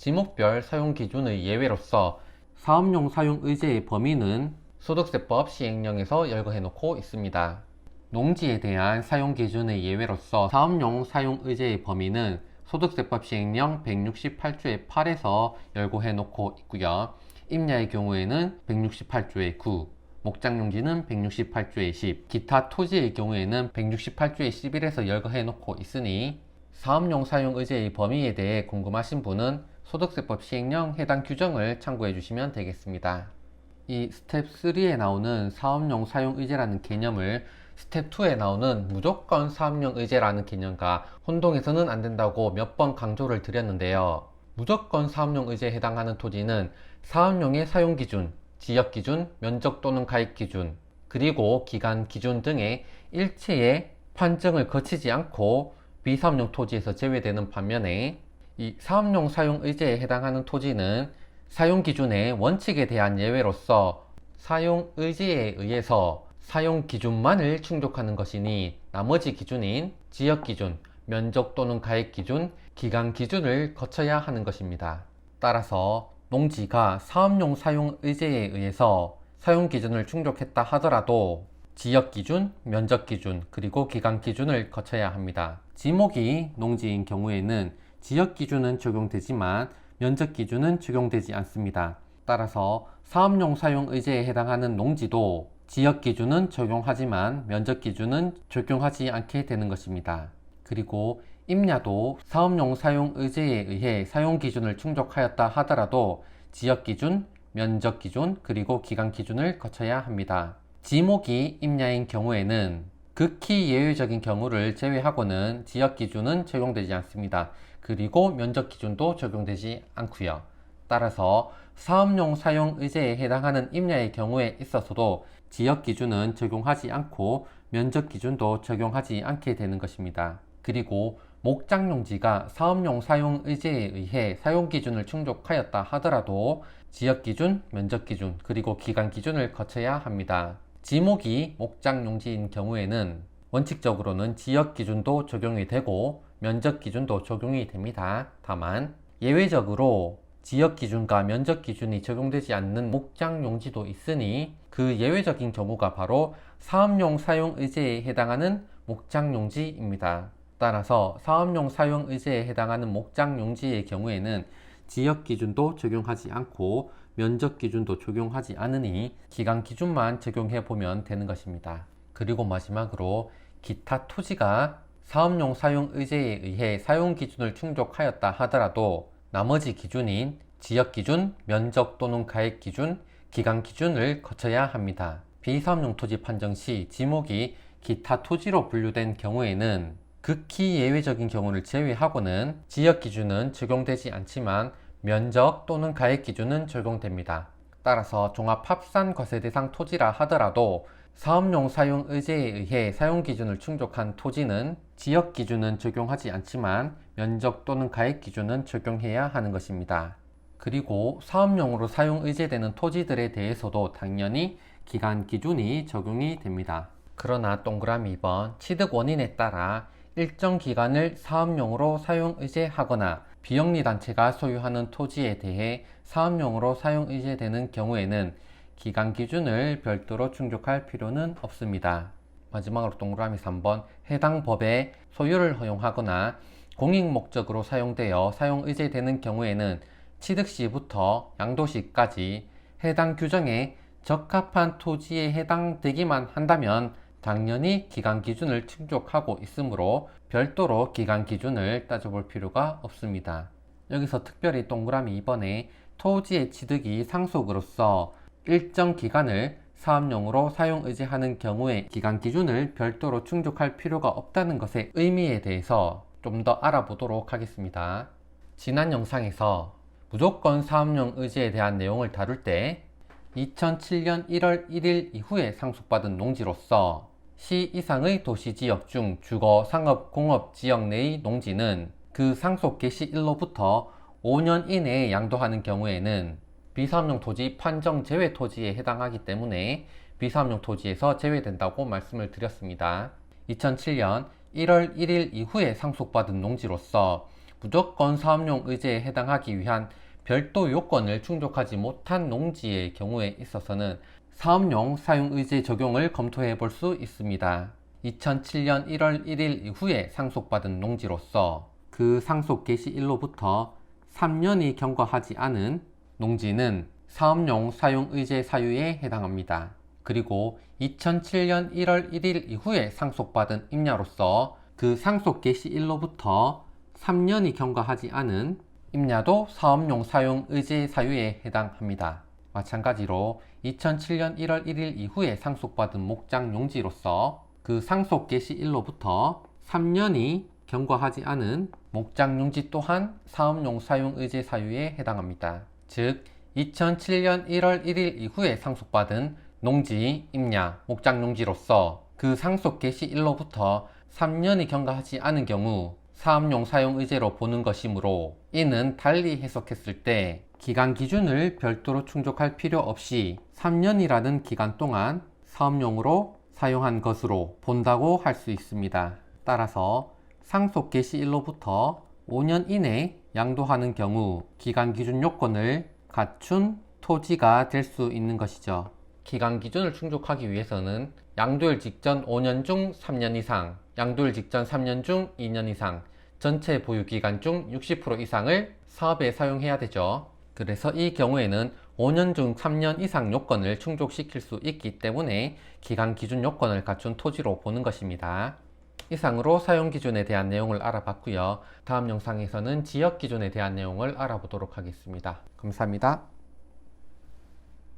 지목별 사용 기준의 예외로서 사업용 사용 의제의 범위는 소득세법 시행령에서 열거해 놓고 있습니다. 농지에 대한 사용 기준의 예외로서 사업용 사용 의제의 범위는 소득세법 시행령 168조의 8에서 열거해 놓고 있고요. 임야의 경우에는 168조의 9, 목장용지는 168조의 10, 기타 토지의 경우에는 168조의 11에서 열거해 놓고 있으니 사업용 사용 의제의 범위에 대해 궁금하신 분은 소득세법 시행령 해당 규정을 참고해 주시면 되겠습니다. 이 스텝 3에 나오는 사업용 사용 의제라는 개념을 스텝 2에 나오는 무조건 사업용 의제라는 개념과 혼동해서는 안 된다고 몇 번 강조를 드렸는데요. 무조건 사업용 의제에 해당하는 토지는 사업용의 사용 기준, 지역 기준, 면적 또는 가액 기준, 그리고 기간 기준 등의 일체의 판정을 거치지 않고 비사업용 토지에서 제외되는 반면에 이 사업용 사용 의제에 해당하는 토지는 사용 기준의 원칙에 대한 예외로서 사용 의제에 의해서 사용 기준만을 충족하는 것이니 나머지 기준인 지역 기준, 면적 또는 가액 기준, 기간 기준을 거쳐야 하는 것입니다. 따라서 농지가 사업용 사용 의제에 의해서 사용 기준을 충족했다 하더라도 지역 기준, 면적 기준, 그리고 기간 기준을 거쳐야 합니다. 지목이 농지인 경우에는 지역 기준은 적용되지만 면적 기준은 적용되지 않습니다. 따라서 사업용 사용 의제에 해당하는 농지도 지역 기준은 적용하지만 면적 기준은 적용하지 않게 되는 것입니다. 그리고 임야도 사업용 사용 의제에 의해 사용 기준을 충족하였다 하더라도 지역 기준, 면적 기준, 그리고 기간 기준을 거쳐야 합니다. 지목이 임야인 경우에는 극히 예외적인 경우를 제외하고는 지역 기준은 적용되지 않습니다. 그리고 면적 기준도 적용되지 않고요. 따라서 사업용 사용 의제에 해당하는 임야의 경우에 있어서도 지역 기준은 적용하지 않고 면적 기준도 적용하지 않게 되는 것입니다. 그리고 목장용지가 사업용 사용 의제에 의해 사용 기준을 충족하였다 하더라도 지역 기준, 면적 기준, 그리고 기간 기준을 거쳐야 합니다. 지목이 목장용지인 경우에는 원칙적으로는 지역 기준도 적용이 되고 면적 기준도 적용이 됩니다. 다만 예외적으로 지역 기준과 면적 기준이 적용되지 않는 목장용지도 있으니 그 예외적인 경우가 바로 사업용 사용 의제에 해당하는 목장용지입니다. 따라서 사업용 사용 의제에 해당하는 목장용지의 경우에는 지역 기준도 적용하지 않고 면적 기준도 적용하지 않으니 기간 기준만 적용해 보면 되는 것입니다. 그리고 마지막으로 기타 토지가 사업용 사용 의제에 의해 사용 기준을 충족하였다 하더라도 나머지 기준인 지역 기준, 면적 또는 가액 기준, 기간 기준을 거쳐야 합니다. 비사업용 토지 판정 시 지목이 기타 토지로 분류된 경우에는 극히 예외적인 경우를 제외하고는 지역 기준은 적용되지 않지만 면적 또는 가액 기준은 적용됩니다. 따라서 종합합산 과세 대상 토지라 하더라도 사업용 사용 의제에 의해 사용 기준을 충족한 토지는 지역 기준은 적용하지 않지만 면적 또는 가액 기준은 적용해야 하는 것입니다. 그리고 사업용으로 사용 의제되는 토지들에 대해서도 당연히 기간 기준이 적용이 됩니다. 그러나 동그라미 2번 취득 원인에 따라 일정 기간을 사업용으로 사용 의제하거나 비영리단체가 소유하는 토지에 대해 사업용으로 사용 의제되는 경우에는 기간 기준을 별도로 충족할 필요는 없습니다. 마지막으로 동그라미 3번 해당 법의 소유를 허용하거나 공익 목적으로 사용되어 사용 의제되는 경우에는 취득 시부터 양도 시까지 해당 규정에 적합한 토지에 해당되기만 한다면 당연히 기간 기준을 충족하고 있으므로 별도로 기간 기준을 따져볼 필요가 없습니다. 여기서 특별히 동그라미 2번에 토지의 취득이 상속으로서 일정 기간을 사업용으로 사용 의제하는 경우에 기간 기준을 별도로 충족할 필요가 없다는 것의 의미에 대해서 좀 더 알아보도록 하겠습니다. 지난 영상에서 무조건 사업용 의제에 대한 내용을 다룰 때 2007년 1월 1일 이후에 상속받은 농지로서 시 이상의 도시지역 중 주거, 상업, 공업 지역 내의 농지는 그 상속 개시일로부터 5년 이내에 양도하는 경우에는 비사업용 토지 판정 제외 토지에 해당하기 때문에 비사업용 토지에서 제외된다고 말씀을 드렸습니다. 2007년 1월 1일 이후에 상속받은 농지로서 무조건 사업용 의제에 해당하기 위한 별도 요건을 충족하지 못한 농지의 경우에 있어서는 사업용 사용 의제 적용을 검토해 볼 수 있습니다. 2007년 1월 1일 이후에 상속받은 농지로서 그 상속 개시일로부터 3년이 경과하지 않은 농지는 사업용 사용 의제 사유에 해당합니다. 그리고 2007년 1월 1일 이후에 상속받은 임야로서 그 상속 개시일로부터 3년이 경과하지 않은 임야도 사업용 사용 의제 사유에 해당합니다. 마찬가지로 2007년 1월 1일 이후에 상속받은 목장 용지로서 그 상속 개시일로부터 3년이 경과하지 않은 목장 용지 또한 사업용 사용 의제 사유에 해당합니다. 즉 2007년 1월 1일 이후에 상속받은 농지, 임야, 목장 용지로서 그 상속 개시일로부터 3년이 경과하지 않은 경우 사업용 사용 의제로 보는 것이므로 이는 달리 해석했을 때 기간 기준을 별도로 충족할 필요 없이 3년이라는 기간 동안 사업용으로 사용한 것으로 본다고 할 수 있습니다. 따라서 상속 개시일로부터 5년 이내 양도하는 경우 기간 기준 요건을 갖춘 토지가 될 수 있는 것이죠. 기간 기준을 충족하기 위해서는 양도일 직전 5년 중 3년 이상, 양도일 직전 3년 중 2년 이상, 전체 보유 기간 중 60% 이상을 사업에 사용해야 되죠. 그래서 이 경우에는 5년 중 3년 이상 요건을 충족시킬 수 있기 때문에 기간 기준 요건을 갖춘 토지로 보는 것입니다. 이상으로 사용 기준에 대한 내용을 알아봤고요. 다음 영상에서는 지역 기준에 대한 내용을 알아보도록 하겠습니다. 감사합니다.